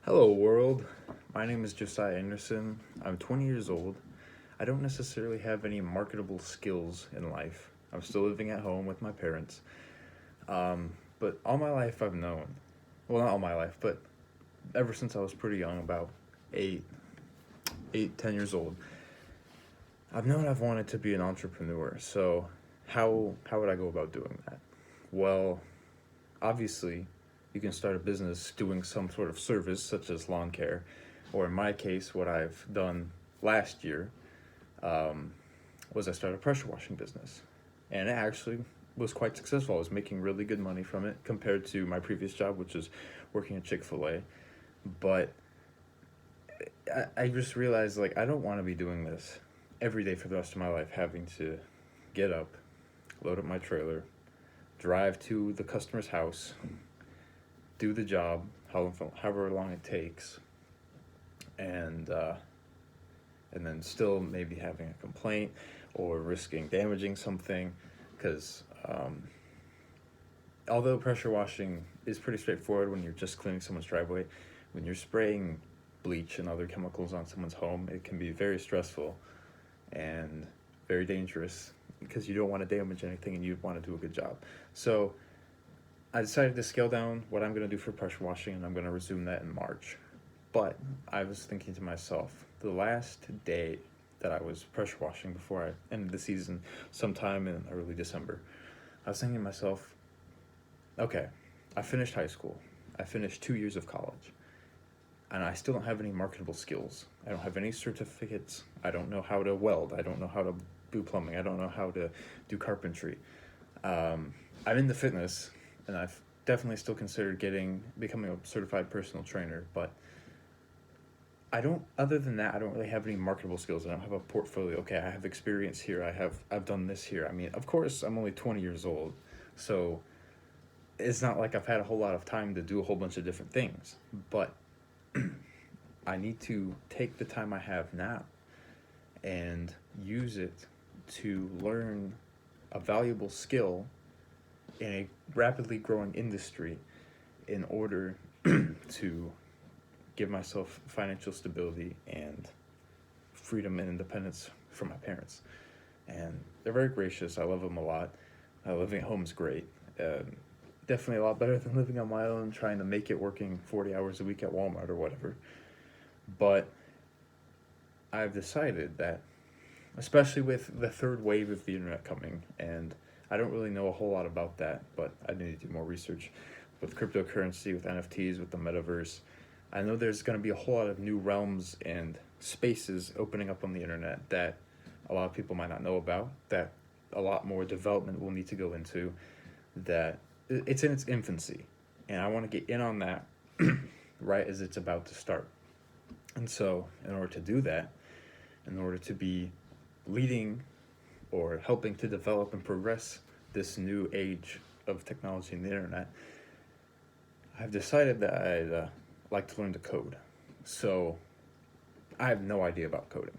Hello, world. My name is Josiah Anderson. I'm 20 years old. I don't necessarily have any marketable skills in life. I'm still living at home with my parents. But all my life I've known, well, not all my life, but ever since I was pretty young, about eight, 10 years old, I've known I've wanted to be an entrepreneur. So, how would I go about doing that? Well, obviously, you can start a business doing some sort of service such as lawn care, or in my case, what I've done last year um, was I started a pressure washing business, and it actually was quite successful. I was making really good money from it compared to my previous job, which was working at Chick-fil-A. But I just realized, like, I don't want to be doing this every day for the rest of my life, having to get up, load up my trailer, drive to the customer's house, do the job, however long it takes, and uh, and then still maybe having a complaint or risking damaging something, because although pressure washing is pretty straightforward when you're just cleaning someone's driveway, when you're spraying bleach and other chemicals on someone's home, it can be very stressful and very dangerous because you don't want to damage anything and you want to do a good job. So I decided to scale down what I'm going to do for pressure washing, and I'm going to resume that in March. But I was thinking to myself, the last day that I was pressure washing before I ended the season, sometime in early December, I was thinking to myself, okay, I finished high school, I finished 2 years of college, and I still don't have any marketable skills. I don't have any certificates. I don't know how to weld. I don't know how to do plumbing. I don't know how to do carpentry. I'm into fitness, and I've definitely still considered becoming a certified personal trainer, but I don't. Other than that, I don't really have any marketable skills. I don't have a portfolio. Okay, I have experience here. I've done this here. I mean, of course, I'm only 20 years old, so it's not like I've had a whole lot of time to do a whole bunch of different things. But I need to take the time I have now and use it to learn a valuable skill in a rapidly growing industry in order to give myself financial stability and freedom and independence from my parents. And they're very gracious. I love them a lot. Living at home is great. Definitely a lot better than living on my own, trying to make it working 40 hours a week at Walmart or whatever. But I've decided that, especially with the third wave of the internet coming, and I don't really know a whole lot about that, but I need to do more research with cryptocurrency, with NFTs, with the metaverse. I know there's going to be a whole lot of new realms and spaces opening up on the internet that a lot of people might not know about, that a lot more development will need to go into, that it's in its infancy. And I want to get in on that right as it's about to start. And so, in order to do that, in order to be leading or helping to develop and progress this new age of technology and the internet, I've decided that I'd like to learn to code. So I have no idea about coding.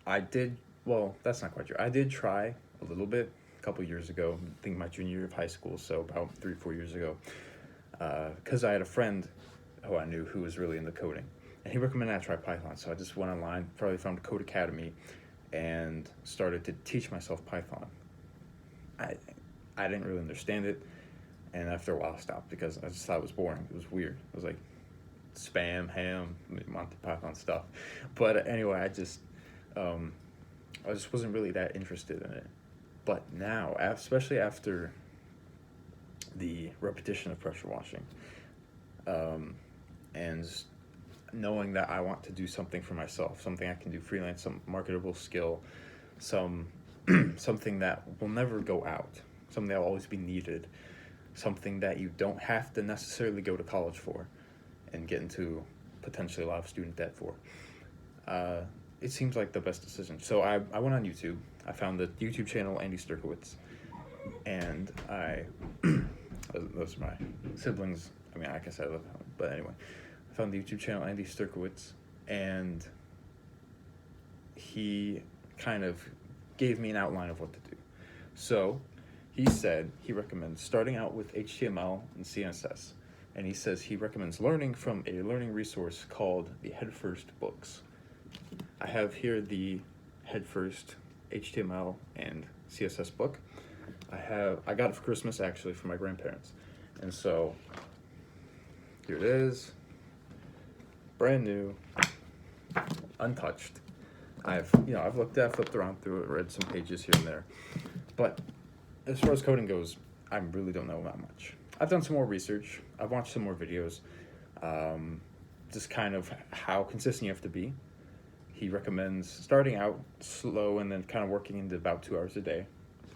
I did, well, that's not quite true. I did try a little bit a couple years ago, I think my junior year of high school, so about 3, 4 years ago, because I had a friend who I knew who was really into coding. And he recommended I try Python, so I just went online, probably found Code Academy, and started to teach myself Python. I, I didn't really understand it, and after a while I stopped because I just thought it was boring. It was weird. It was like spam, ham, Monty Python stuff. But anyway, I just wasn't really that interested in it. But now, especially after the repetition of pressure washing, and knowing that I want to do something for myself, something I can do freelance, some marketable skill, some something that will never go out, something that will always be needed, something that you don't have to necessarily go to college for and get into potentially a lot of student debt for. Uh, it seems like the best decision. So I went on YouTube. I found the YouTube channel Andy Sturkowitz, and those are my siblings. I mean, I guess I live at home, but anyway, I found the YouTube channel Andy Sturkowitz, and he kind of gave me an outline of what to do. So he said he recommends starting out with HTML and CSS, and he says he recommends learning from a learning resource called the Headfirst Books. I have here the Headfirst HTML and CSS book. I got it for Christmas actually from my grandparents, and so here it is, brand new, untouched. I've flipped around through it, read some pages here and there, but as far as coding goes, I really don't know that much. I've done some more research. I've watched some more videos, just kind of how consistent you have to be. He recommends starting out slow and then kind of working into about 2 hours a day,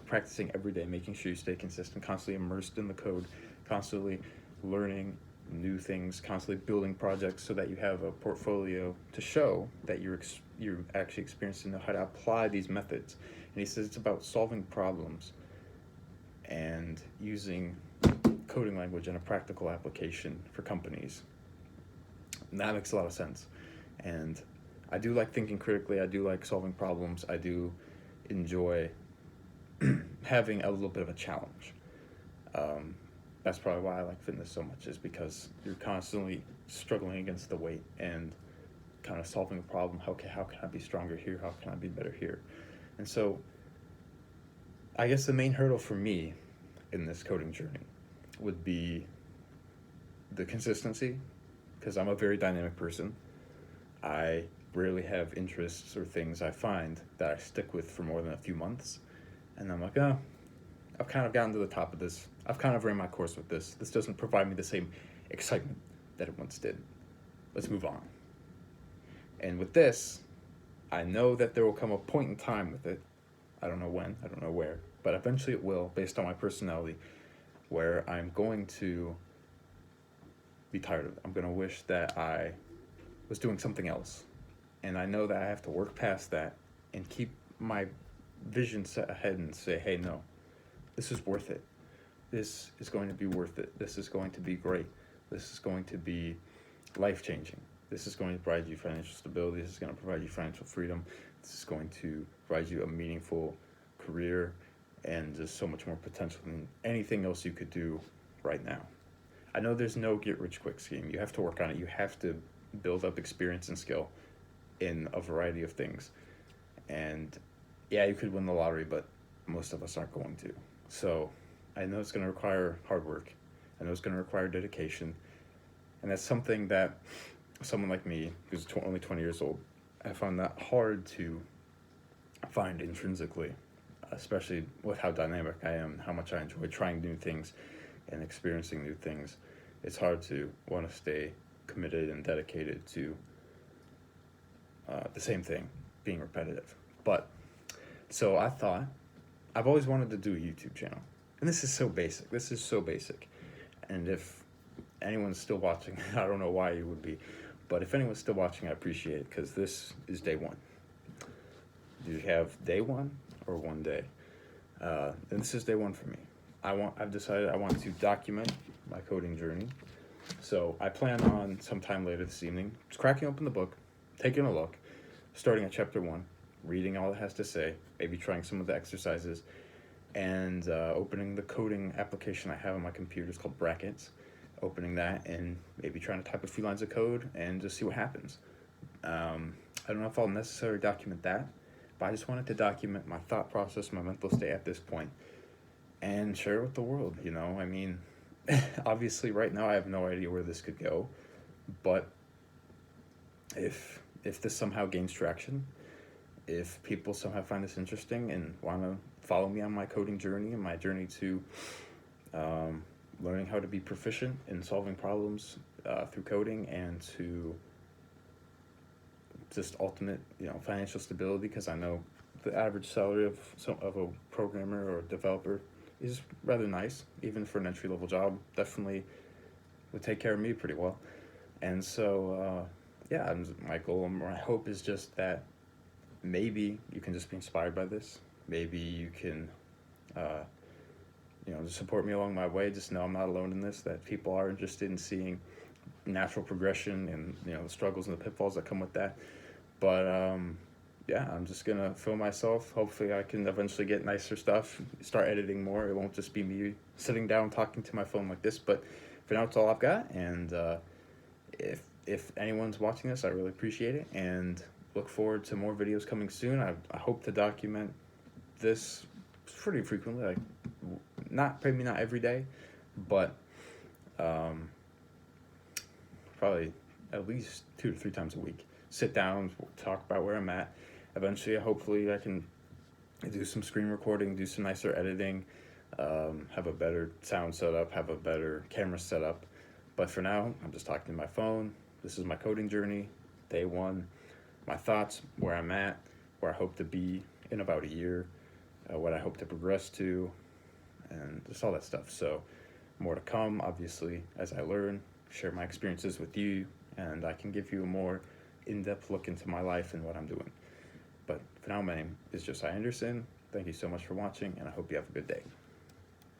practicing every day, making sure you stay consistent, constantly immersed in the code, constantly learning new things, constantly building projects so that you have a portfolio to show that you're actually experienced and know how to apply these methods. And he says it's about solving problems and using coding language in a practical application for companies. And that makes a lot of sense. And I do like thinking critically. I do like solving problems. I do enjoy having a little bit of a challenge. That's probably why I like fitness so much, is because you're constantly struggling against the weight and kind of solving a problem. How can I be stronger here? How can I be better here? And so I guess the main hurdle for me in this coding journey would be the consistency, because I'm a very dynamic person. I rarely have interests or things I find that I stick with for more than a few months. And I'm like, I've kind of gotten to the top of this. I've kind of ran my course with this. This doesn't provide me the same excitement that it once did. Let's move on. And with this, I know that there will come a point in time with it. I don't know when, I don't know where, but eventually it will, based on my personality, where I'm going to be tired of it. I'm going to wish that I was doing something else. And I know that I have to work past that and keep my vision set ahead and say, hey, no, this is worth it. This is going to be worth it. This is going to be great. This is going to be life-changing. This is going to provide you financial stability. This is going to provide you financial freedom. This is going to provide you a meaningful career and just so much more potential than anything else you could do right now. I know there's no get-rich-quick scheme. You have to work on it. You have to build up experience and skill in a variety of things. And yeah, you could win the lottery, but most of us aren't going to. So I know it's going to require hard work. I know it's going to require dedication. And that's something that someone like me, who's only 20 years old, I found that hard to find intrinsically, especially with how dynamic I am, how much I enjoy trying new things and experiencing new things. It's hard to want to stay committed and dedicated to the same thing, being repetitive. But so I thought, I've always wanted to do a YouTube channel. And this is so basic. And if anyone's still watching, I don't know why you would be, but if anyone's still watching, I appreciate it, because this is day one. Do you have day one or one day? And this is day one for me. I've decided I want to document my coding journey. So I plan on sometime later this evening just cracking open the book, taking a look, starting at chapter 1, reading all it has to say, maybe trying some of the exercises, and opening the coding application I have on my computer. It's called Brackets. Opening that and maybe trying to type a few lines of code and just see what happens. I don't know if I'll necessarily document that, but I just wanted to document my thought process, my mental state at this point, and share it with the world. I mean, obviously right now I have no idea where this could go, but if this somehow gains traction, if people somehow find this interesting and want to follow me on my coding journey and my journey to learning how to be proficient in solving problems through coding, and to just ultimate financial stability, because I know the average salary of a programmer or a developer is rather nice, even for an entry-level job. Definitely would take care of me pretty well. And so my goal, my hope is just that maybe you can just be inspired by this. Maybe you can just support me along my way. Just know I'm not alone in this, that people are interested in seeing natural progression and the struggles and the pitfalls that come with that. But I'm just gonna film myself. Hopefully I can eventually get nicer stuff, start editing more. It won't just be me sitting down talking to my phone like this, but for now, it's all I've got. And if anyone's watching this, I really appreciate it, and look forward to more videos coming soon. I hope to document this pretty frequently, like maybe not every day, but probably at least 2 to 3 times a week. Sit down, talk about where I'm at. Eventually, hopefully, I can do some screen recording, do some nicer editing, have a better sound setup, have a better camera setup. But for now, I'm just talking to my phone. This is my coding journey, day one, my thoughts, where I'm at, where I hope to be in about a year, what I hope to progress to, and just all that stuff. So more to come, obviously, as I learn, share my experiences with you, and I can give you a more in-depth look into my life and what I'm doing. But for now, my name is Josiah Anderson. Thank you so much for watching, and I hope you have a good day.